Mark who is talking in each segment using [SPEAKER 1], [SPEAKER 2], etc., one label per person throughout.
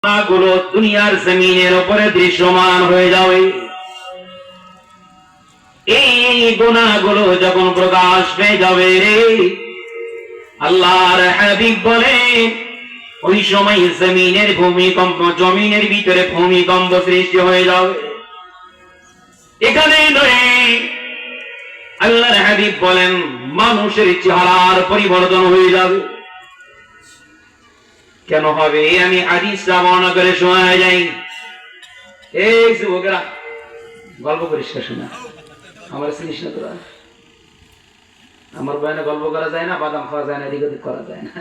[SPEAKER 1] গুনাহগুলো দুনিয়ার জমিনের উপরে দৃশ্যমান হয়ে যাবে। এই গুনাহগুলো যখন প্রকাশ পেয়ে যাবে, আল্লাহর হাবিব বলেন ওই সময় জমিনের ভিতরে ভূমিকম্প সৃষ্টি হয়ে যাবে। এখানে নয়, আল্লাহর হাবিব বলেন মানুষের চেহারার পরিবর্তন হয়ে যাবে। কেন হবে? আমি হাদিসটা বর্ণনা করে শোনা যাই। এই যুবকেরা গল্প করিস শোনা, আমার চিনিস না তোরা? আমার বয়ানে গল্প করা যায় না, বাদাম খাওয়া যায় না, এদিক ওদিক করা যায় না,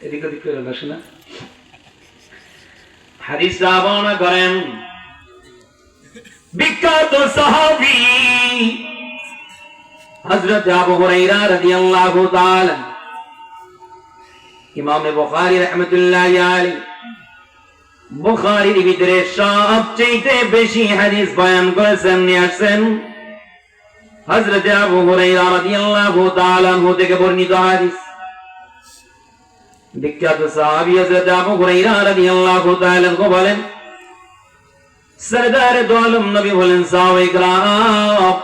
[SPEAKER 1] এদিক ওদিক করে না শোনা। হাদিসটা বর্ণনা করেন বিখ্যাত সাহাবী হযরত আবু হুরায়রা রাদিয়াল্লাহু তাআলা। ইমাম বুখারী রাহমাতুল্লাহি আলাইহি বুখারীর ভিতরে সবচেয়ে বেশি হাদিস বয়ান করেছেন, নিয়ে আসেন হযরত আবু হুরায়রা রাদিয়াল্লাহু তাআলা আনহু থেকে বর্ণিত হাদিস। বিখ্যাত সাহাবী হযরত আবু হুরায়রা রাদিয়াল্লাহু তাআলা আনহু বলেন, সরদারে দো আলম নবী বলেন, সাহাবায়ে কেরাম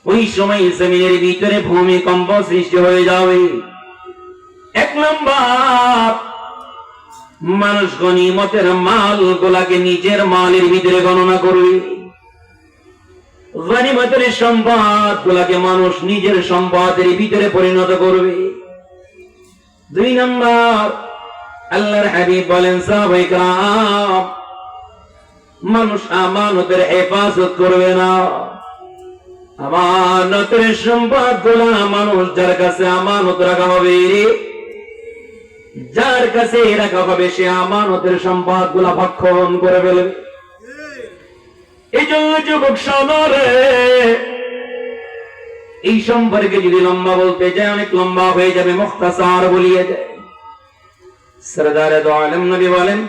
[SPEAKER 1] ওই সময় জমিনের ভিতরে ভূমিকম্প সৃষ্টি হয়ে যাবে। এক নম্বর, মানুষ গনিমতের মাল গুলাকে নিজের মালের ভিতরে গণনা করবে। গনিমতের সম্পদ গুলাকে মানুষ নিজের সম্পদের ভিতরে পরিণত করবে। দুই নম্বর, আল্লাহর হাবিব বলেন, সাহাবায়ে কেরাম মানুষ আমানতের হেফাজত করবে না। আমানতের সম্পদ গুলা মানুষ যার কাছে আমানত রাখা হবে, যার কাছে রাখা হবে, সে আমানতের সম্পদ গুলা ভক্ষণ করে ফেলবে। এই জন্য যুবক সমাজে এই সম্পর্কে যদি লম্বা বলতে যায় অনেক লম্বা হয়ে যাবে, মুখতাসার বলিয়ে যায়। সরদারে দো আলম নবী বলেন,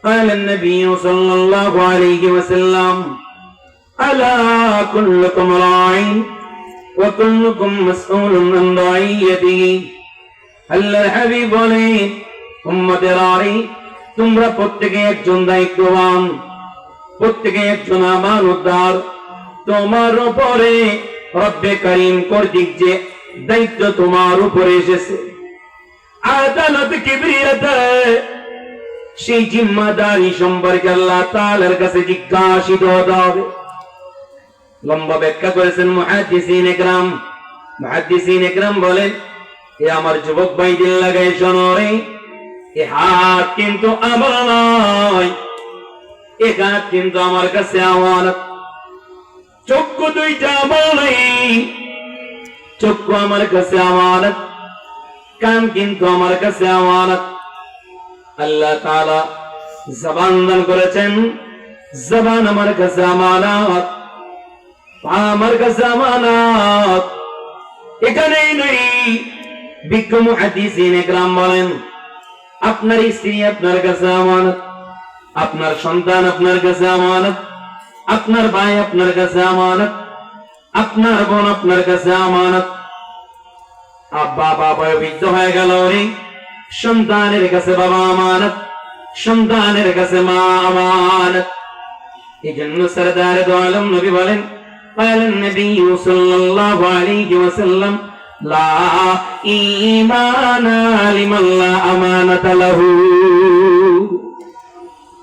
[SPEAKER 1] قال النبي صلى الله عليه وسلم ألا كلكم راع وكلكم مسؤول عن رعيته। আল্লাহর হাবিব বলেন, উম্মতের আরে তোমরা প্রত্যেকে একজন দায়িত্ববান, প্রত্যেকে একজন আমানতদার। তোমার উপরে রব্বে কারীম কর্তৃক যে দায়িত্ব তোমার উপরে এসেছে, আদালত কিবরিয়াত, সেই জিম্মাদারি সম্পর্কে আল্লাহ তাআলার কাছে জিজ্ঞাসিত হতে হবে। লম্বা ব্যাখ্যা করেছেন মুহাদ্দিসিন একরাম বলেন, এ আমার যুবক ভাই দিল লাগাই শোনো রে, এ হাত কিন্তু আমার নয়, এ হাত কিন্তু আমার কাছে আমানত। চক্ষু দুইটা আমার নাই, চক্ষু আমার কাছে আমানত, কান কিন্তু আমার কাছে আমানত। আল্লাহ তাআলা জবান দান করেছেন, জবান আমার কাছে আমানত, পা আমার কাছে আমানত। এখানেই নেই, বিজ্ঞ মুহাদ্দিসিন একরাম বলেন, আপনার স্ত্রী আপনার কাছে আমানত, আপনার সন্তান আপনার কাছে আমানত, আপনার ভাই আপনার কাছে আমানত, আপনার বোন আপনার কাছে আমানত। আব্বা বাবা বৃদ্ধ হয়ে গেল রে, সন্তানের কাছে বাবা আমানত, সন্তানের কাছে মা আমানত। এই জন্য সরদারে দো আলম নবী বলেন, قال النبي صلى الله عليه وسلم لا إيمان لمن لا أمانة له।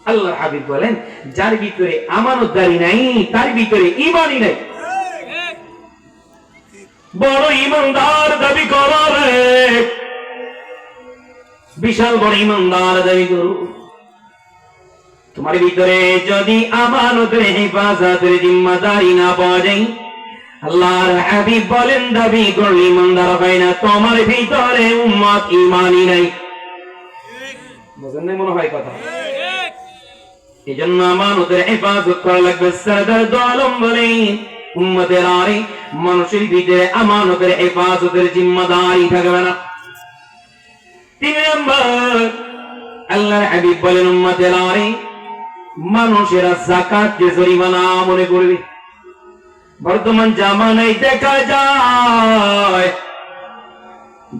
[SPEAKER 1] আল্লাহর হাবিব বলেন, যার ভিতরে আমানতদারি নাই তার ভিতরে ঈমানই নাই। বড় ঈমানদার দাবি করো রে, বিশাল বড় ঈমানদার দাবি করো, তোমার ভিতরে যদি আমানতের হেফাজতের জিম্মাদারি না পাওয়া যায়, আল্লাহর হাবিব বলেন দাবি করলে ঈমানদার হয় না, তোমার ভিতরে উম্মত ঈমানই নাই। বুঝেন না মনে হয় কথা? এই জন্য আমানতের হেফাজত করা লাগবে। সরদার দো আলম বলেন, উম্মতের আরে মানুষের ভিতরে আমানতের হেফাজতের জিম্মাদারি থাকবে না। তিন নম্বর, আল্লাহর হাবিব বলেন, উম্মতের আরে মানুষেরা যাকাতকে জরিমানা মনে করবে। বর্তমান জামানায় দেখা যায়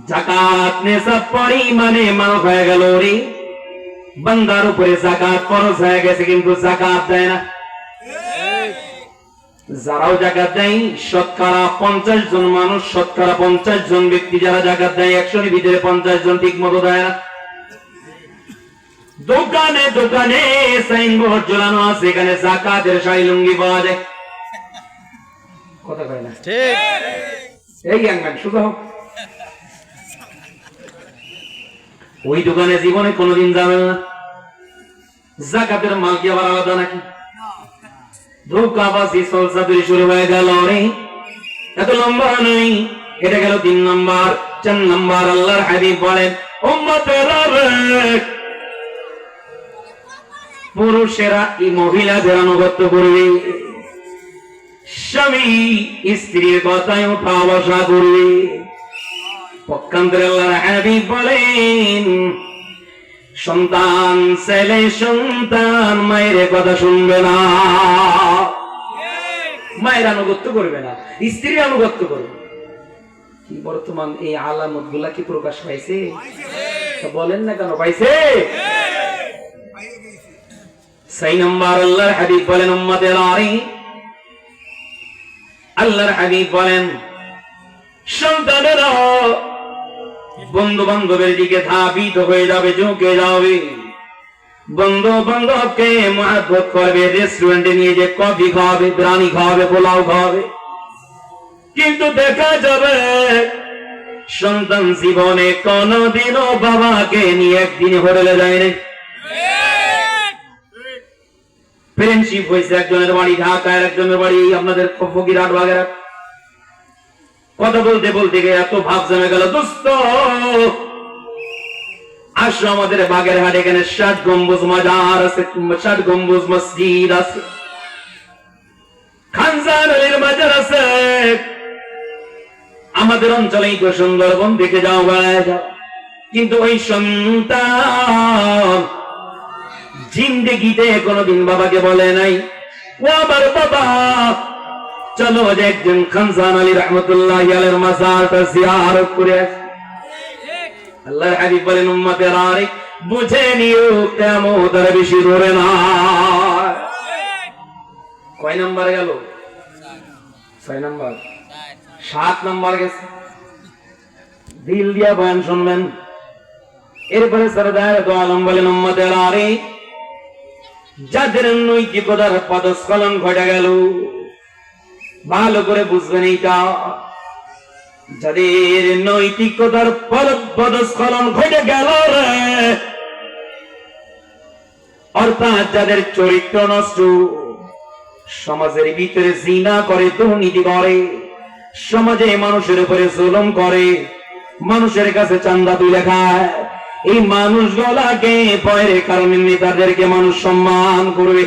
[SPEAKER 1] জাকাত নিসাব পরিমাণে মাল হয়ে গেল রে, বান্দার উপরে জাকাত ফরজ হয়ে গেছে কিন্তু জাকাত দেয় না। যারাও জাকাত দেয় শতকরা 50 জন মানুষ, শতকরা 50 জন ব্যক্তি যারা জাকাত দেয় 100 এর ভিতরে 50 জন ঠিক মতো দেয় না। দোকানে দোকানে সাইনবোর্ড ঝোলানো আছে, এখানে জাকাতের শাড়ি লুঙ্গি পাওয়া যায়। কথা কয় না ঠিক? এই গান শুধু হোক, ওই দোকানে জীবনে কোনোদিন যাবেন না। জাকাতের মাল কি আবার আলাদা নাকি? ধোকাবাজি সলসাতুরি শুরু হয়ে গেল রে। এত লম্বা নেই, এটা গেল 3 নম্বর। 4 নম্বর আল্লাহর হাবিব বলেন উম্মতেরা পুরুষেরা এই মহিলাদের আনুগত্য করবে, স্বামী স্ত্রীর কথায় উঠা বসা করবে। পক্ষান্তরে আল্লাহর হাবিব বলেন সন্তান ছেলে সন্তান মায়ের কথা শুনবে না, মায়ের আনুগত্য করবে না, স্ত্রীর আনুগত্য করবে। কি বর্তমান এই আলামত গুলা কি প্রকাশ পাইছে? বলেন না কেন পাইছে? 6 নম্বর আল্লাহর হাবিব বলেন উম্মতের আরে, আল্লাহর হাবিব বলেন সন্তানেরা বন্ধু বান্ধবের দিকে ধাবিত হয়ে যাবে, ঝুঁকে যাবে, বন্ধু বান্ধবকে মহব্বত করবে, রেস্টুরেন্টে নিয়ে যে কফি খাওয়াবে, বিরিয়ানি খাওয়াবে, পোলাও খাওয়াবে। কিন্তু দেখা যাবে সন্তান জীবনে কোনদিনও বাবাকে নিয়ে একদিন হোটেলে যায়নি। ফ্রেন্ডশিপ হয়েছে, একজনের বাড়ি ঢাকায়, একজনের বাড়ি আপনাদের ফকিরহাট বাগেরহাট। কথা বলতে বলতে গিয়ে এত ভাব জমে গেল, দোস্ত আসো আমাদের বাগেরহাট, এখানে 60 গম্বুজ মাজার আছে, 60 গম্বুজ মসজিদ আছে, খানজান আলীর মাজার আছে। আমাদের অঞ্চলেই তো সুন্দরবন দেখে যাও, বেড়ায় যাও। কিন্তু ওই সন্তান জিন্দেগিতে কোনদিন বাবাকে বলে নাই ও আমার বাবা চলো যে একজন খানজান আলী রহমতুল্লাহ আলাইহির মাজারটা জিয়ারত করে আসি। আল্লাহর হাবিব বলেন উম্মতের আরে বুঝে নিও কিয়ামত আর বেশি দূরে না। কয় নাম্বার গেল? 6 নাম্বার। 7 নাম্বার গেছে। দিল দিয়া বয়ান শুনবেন। এরপরে সরদার দো আলম বলেন উম্মতের আরে যাদের নৈতিকতার পদস্খলন ঘটে গেল, ভালো করে বুঝবেন এইটা, যাদের নৈতিকতার পদস্খলন ঘটে গেল রে, অর্থাৎ যাদের চরিত্র নষ্ট, সমাজের ভিতরে জিনা করে, দুর্নীতি করে, সমাজে মানুষের উপরে জুলুম করে, মানুষের কাছে চাঁদা তুলে খায়, এই মানুষগুলাকে ভয়ের কারণে নেতাদেরকে মানুষ সম্মান করবে।